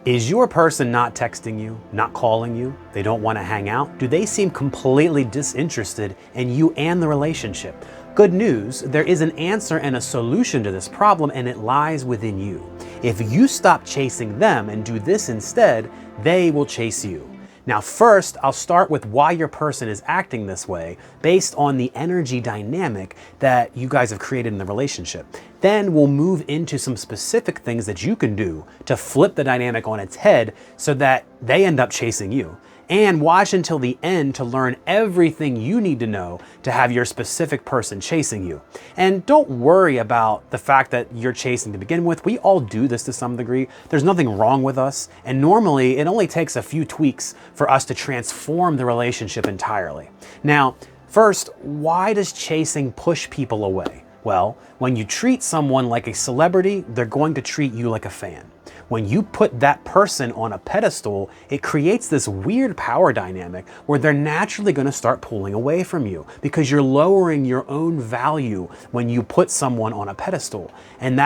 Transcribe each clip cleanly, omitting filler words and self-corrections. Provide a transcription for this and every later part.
Is your person not texting you, not calling you? They don't want to hang out? Do they seem completely disinterested in you and the relationship? Good news, there is an answer and a solution to this problem, and it lies within you. If you stop chasing them and do this instead, they will chase you. Now first, I'll start with why your person is acting this way based on the energy dynamic that you guys have created in the relationship. Then we'll move into some specific things that you can do to flip the dynamic on its head so that they end up chasing you. And watch until the end to learn everything you need to know to have your specific person chasing you. And don't worry about the fact that you're chasing to begin with. We all do this to some degree. There's nothing wrong with us. And normally it only takes a few tweaks for us to transform the relationship entirely. Now, first, why does chasing push people away? Well, when you treat someone like a celebrity, they're going to treat you like a fan. When you put that person on a pedestal, it creates this weird power dynamic where they're naturally going to start pulling away from you because you're lowering your own value when you put someone on a pedestal. And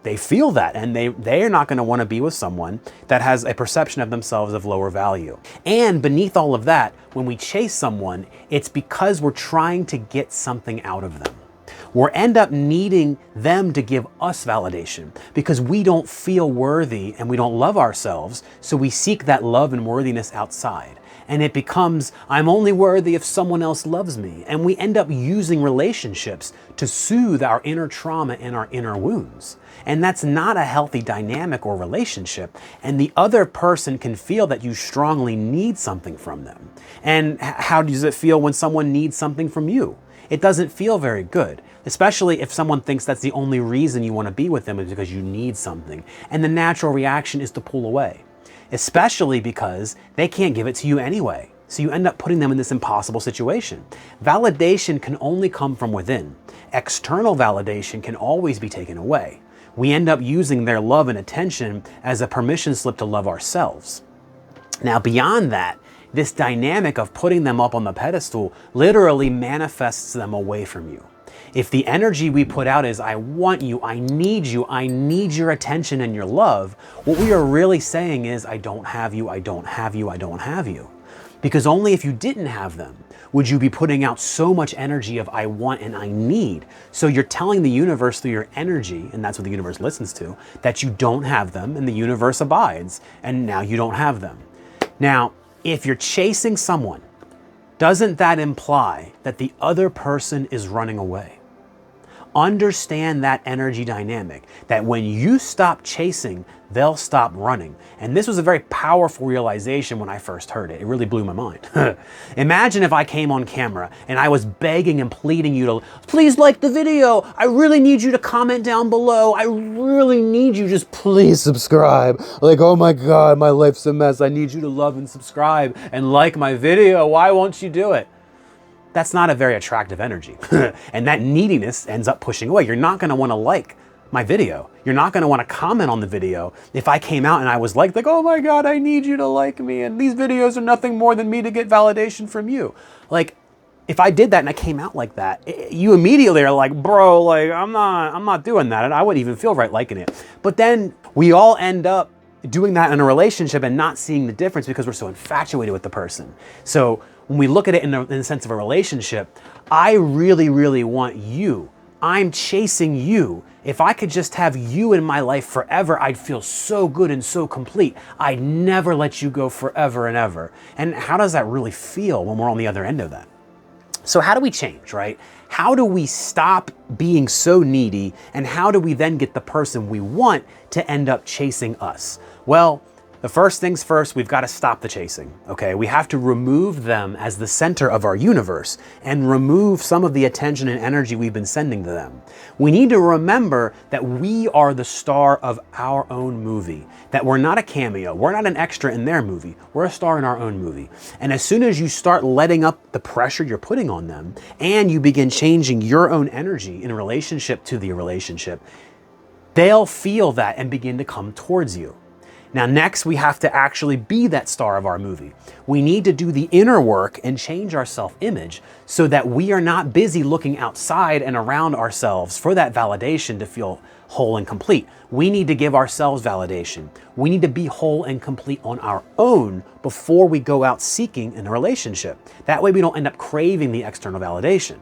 they feel that, and they're not going to want to be with someone that has a perception of themselves of lower value. And beneath all of that, when we chase someone, it's because we're trying to get something out of them. We'll end up needing them to give us validation because we don't feel worthy and we don't love ourselves, so we seek that love and worthiness outside. And it becomes, I'm only worthy if someone else loves me. And we end up using relationships to soothe our inner trauma and our inner wounds. And that's not a healthy dynamic or relationship. And the other person can feel that you strongly need something from them. And how does it feel when someone needs something from you? It doesn't feel very good, especially if someone thinks that's the only reason you want to be with them is because you need something. And the natural reaction is to pull away, especially because they can't give it to you anyway. So you end up putting them in this impossible situation. Validation can only come from within. External validation can always be taken away. We end up using their love and attention as a permission slip to love ourselves. Now, beyond that, this dynamic of putting them up on the pedestal literally manifests them away from you. If the energy we put out is, I want you, I need your attention and your love, what we are really saying is, I don't have you, I don't have you, I don't have you. Because only if you didn't have them would you be putting out so much energy of I want and I need. So you're telling the universe through your energy, and that's what the universe listens to, that you don't have them, and the universe abides, and now you don't have them. Now, if you're chasing someone, doesn't that imply that the other person is running away? Understand that energy dynamic, that when you stop chasing, they'll stop running. And this was a very powerful realization when I first heard it. It really blew my mind. Imagine if I came on camera and I was begging and pleading you to, please like the video. I really need you to comment down below. I really need you, just please subscribe. Like, oh my God, my life's a mess. I need you to love and subscribe and like my video. Why won't you do it? That's not a very attractive energy. And that neediness ends up pushing away. You're not gonna wanna like my video. You're not gonna wanna comment on the video if I came out and I was like, oh my God, I need you to like me, and these videos are nothing more than me to get validation from you. Like, if I did that and I came out like that, you immediately are like, bro, like, I'm not doing that, and I wouldn't even feel right liking it. But then we all end up doing that in a relationship and not seeing the difference because we're so infatuated with the person. So when we look at it in the sense of a relationship, I really, really want you. I'm chasing you. If I could just have you in my life forever, I'd feel so good and so complete. I'd never let you go forever and ever. And how does that really feel when we're on the other end of that? So how do we change, right? How do we stop being so needy, and how do we then get the person we want to end up chasing us? Well, the first things first, we've got to stop the chasing, okay? We have to remove them as the center of our universe and remove some of the attention and energy we've been sending to them. We need to remember that we are the star of our own movie, that we're not a cameo, we're not an extra in their movie, we're a star in our own movie. And as soon as you start letting up the pressure you're putting on them and you begin changing your own energy in relationship to the relationship, they'll feel that and begin to come towards you. Now, next, we have to actually be that star of our movie. We need to do the inner work and change our self-image so that we are not busy looking outside and around ourselves for that validation to feel whole and complete. We need to give ourselves validation. We need to be whole and complete on our own before we go out seeking in a relationship. That way we don't end up craving the external validation.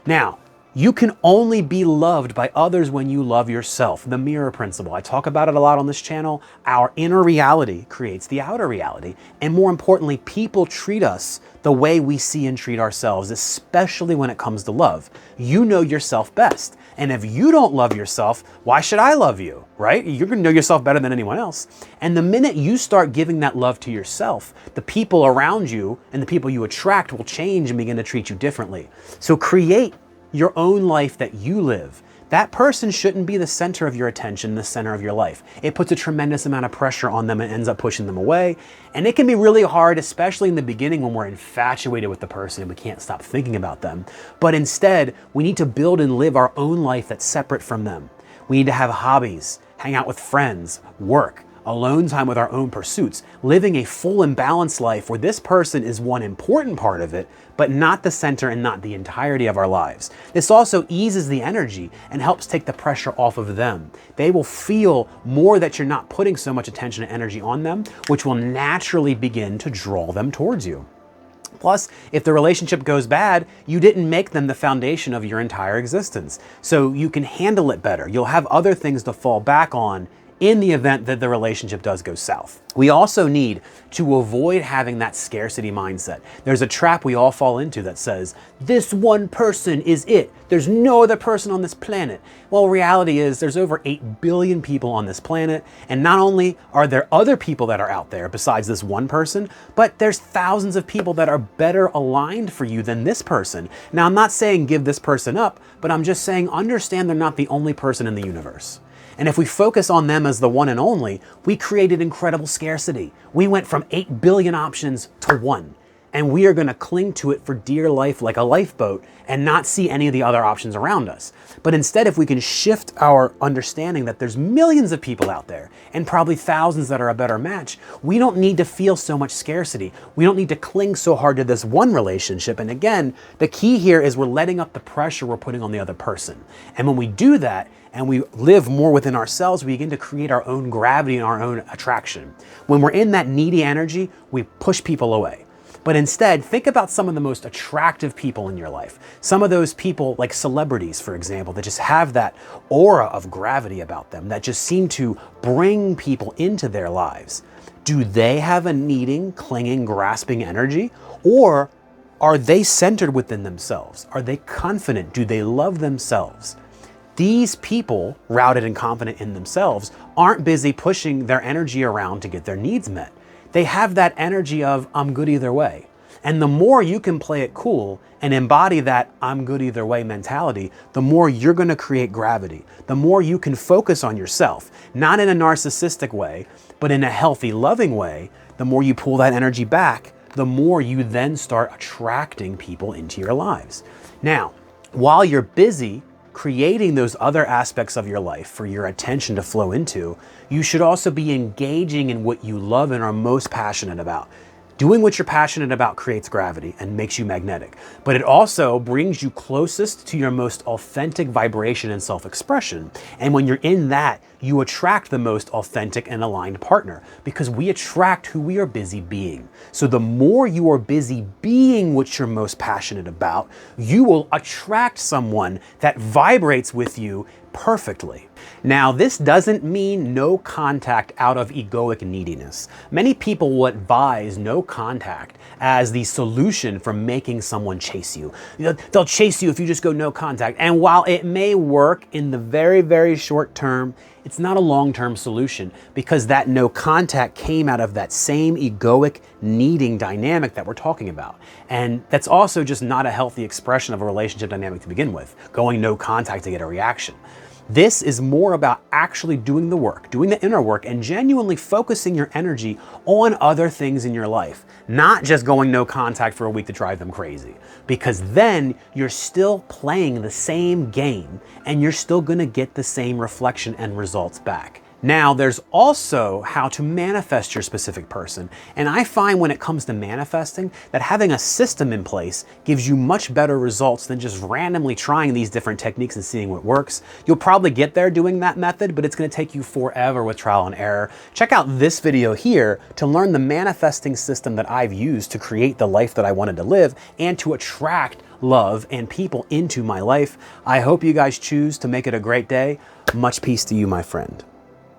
Now, you can only be loved by others when you love yourself. The mirror principle. I talk about it a lot on this channel. Our inner reality creates the outer reality. And more importantly, people treat us the way we see and treat ourselves, especially when it comes to love. You know yourself best. And if you don't love yourself, why should I love you, right? You're going to know yourself better than anyone else. And the minute you start giving that love to yourself, the people around you and the people you attract will change and begin to treat you differently. So create your own life that you live. That person shouldn't be the center of your attention, the center of your life. It puts a tremendous amount of pressure on them and ends up pushing them away. And it can be really hard, especially in the beginning when we're infatuated with the person and we can't stop thinking about them. But instead, we need to build and live our own life that's separate from them. We need to have hobbies, hang out with friends, work, alone time with our own pursuits, living a full and balanced life where this person is one important part of it, but not the center and not the entirety of our lives. This also eases the energy and helps take the pressure off of them. They will feel more that you're not putting so much attention and energy on them, which will naturally begin to draw them towards you. Plus, if the relationship goes bad, you didn't make them the foundation of your entire existence. So you can handle it better. You'll have other things to fall back on in the event that the relationship does go south. We also need to avoid having that scarcity mindset. There's a trap we all fall into that says, this one person is it. There's no other person on this planet. Well, reality is there's over 8 billion people on this planet. And not only are there other people that are out there besides this one person, but there's thousands of people that are better aligned for you than this person. Now, I'm not saying give this person up, but I'm just saying understand they're not the only person in the universe. And if we focus on them as the one and only, we created incredible scarcity. We went from 8 billion options to 1. And we are going to cling to it for dear life like a lifeboat and not see any of the other options around us. But instead, if we can shift our understanding that there's millions of people out there and probably thousands that are a better match, we don't need to feel so much scarcity. We don't need to cling so hard to this one relationship. And again, the key here is we're letting up the pressure we're putting on the other person. And when we do that, and we live more within ourselves, we begin to create our own gravity and our own attraction. When we're in that needy energy, we push people away. But instead, think about some of the most attractive people in your life. Some of those people, like celebrities, for example, that just have that aura of gravity about them, that just seem to bring people into their lives. Do they have a needing, clinging, grasping energy? Or are they centered within themselves? Are they confident? Do they love themselves? These people, routed and confident in themselves, aren't busy pushing their energy around to get their needs met. They have that energy of, I'm good either way. And the more you can play it cool and embody that I'm good either way mentality, the more you're going to create gravity. The more you can focus on yourself, not in a narcissistic way, but in a healthy, loving way, the more you pull that energy back, the more you then start attracting people into your lives. Now, while you're busy creating those other aspects of your life for your attention to flow into, you should also be engaging in what you love and are most passionate about. Doing what you're passionate about creates gravity and makes you magnetic, but it also brings you closest to your most authentic vibration and self-expression. And when you're in that, you attract the most authentic and aligned partner because we attract who we are busy being. So the more you are busy being what you're most passionate about, you will attract someone that vibrates with you perfectly. Now, this doesn't mean no contact out of egoic neediness. Many people will advise no contact as the solution for making someone chase you. They'll chase you if you just go no contact. And while it may work in the very, very short term, it's not a long-term solution because that no contact came out of that same egoic needing dynamic that we're talking about. And that's also just not a healthy expression of a relationship dynamic to begin with, going no contact to get a reaction. This is more about actually doing the work, doing the inner work, and genuinely focusing your energy on other things in your life, not just going no contact for a week to drive them crazy, because then you're still playing the same game and you're still gonna get the same reflection and results back. Now, there's also how to manifest your specific person. And I find when it comes to manifesting that having a system in place gives you much better results than just randomly trying these different techniques and seeing what works. You'll probably get there doing that method, but it's going to take you forever with trial and error. Check out this video here to learn the manifesting system that I've used to create the life that I wanted to live and to attract love and people into my life. I hope you guys choose to make it a great day. Much peace to you, my friend.